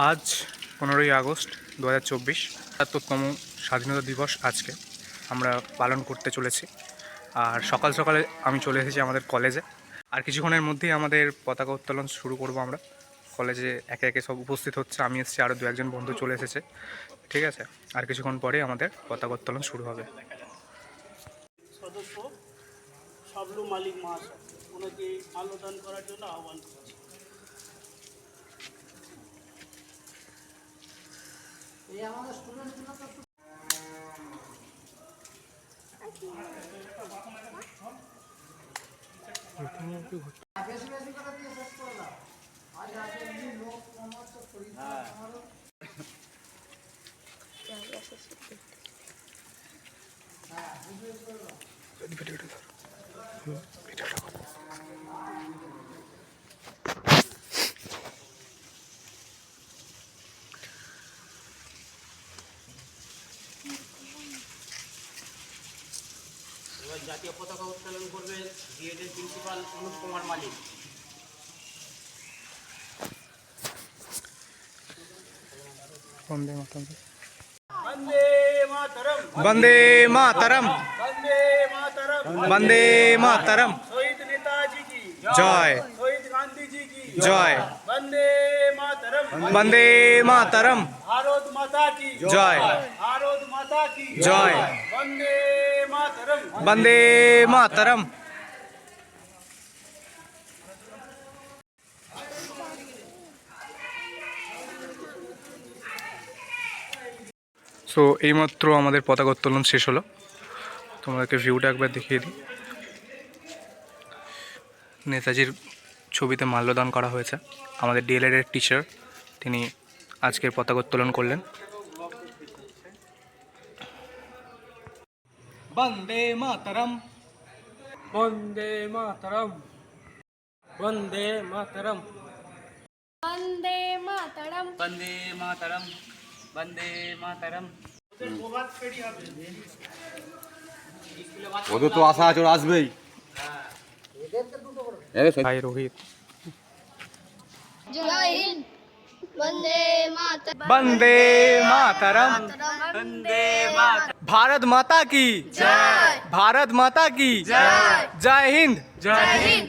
আজ 15ই আগস্ট 2024, ৭৭তম স্বাধীনতা দিবস আজকে আমরা পালন করতে চলেছি। আর সকাল সকালে আমি চলে এসেছি আমাদের কলেজে। আর কিছুক্ষণের মধ্যেই আমাদের পতাকা উত্তোলন শুরু করব। আমরা কলেজে একে একে সব উপস্থিত হচ্ছে, আমি এসেছি, আরও 2-1জন বন্ধু চলে এসেছে। ঠিক আছে, আর কিছুক্ষণ পরেই আমাদের পতাকা উত্তোলন শুরু হবে। সদস্য শাবলু মালিক মহাশয় ওনাকে মাল্যদান করার জন্য আহ্বান করছি। এবার জাতীয় পতাকা উত্তোলন করবে বিএডের প্রিন্সিপাল অনুপ কুমার মালিক। বন্দে মাতরম, বন্দে বন্দে মাতরম, মাতরম, বন্দে মাতরম, বন্দে মাতরম। শহীদ নেতাজি কি জয়, শহীদ গান্ধীজি কি জয়, বন্দে মাতরম, বন্দে মাতরম, ভারত মাতা কি জয়, ভারত মাতা কি জয়, বন্দে মাতরম। বন্দে মাতরম। সো এইমাত্র আমাদের পতাকা উত্তোলন শেষ হলো। তোমাদেরকে ভিউটা একবার দেখিয়ে দিই। নেতাজির ছবিতে মাল্যদান করা হয়েছে। আমাদের ডিএলএড এর টিচার তিনি আজকের পতাকা উত্তোলন করলেন। বন্দে মাতরম, বন্দে মাতরম, বন্দে মাতরম, वंदे मातरम वंदे मातरम, वंदे मातरम। ওদের তো আশা আছে, ওরা আসবেই। ভাই রোহিত। जय हिंद वंदे मातरम বন্দে মাতরম, वंदे मातरम भारत माता की जय भारत माता की जय जय हिंद। जय हिंद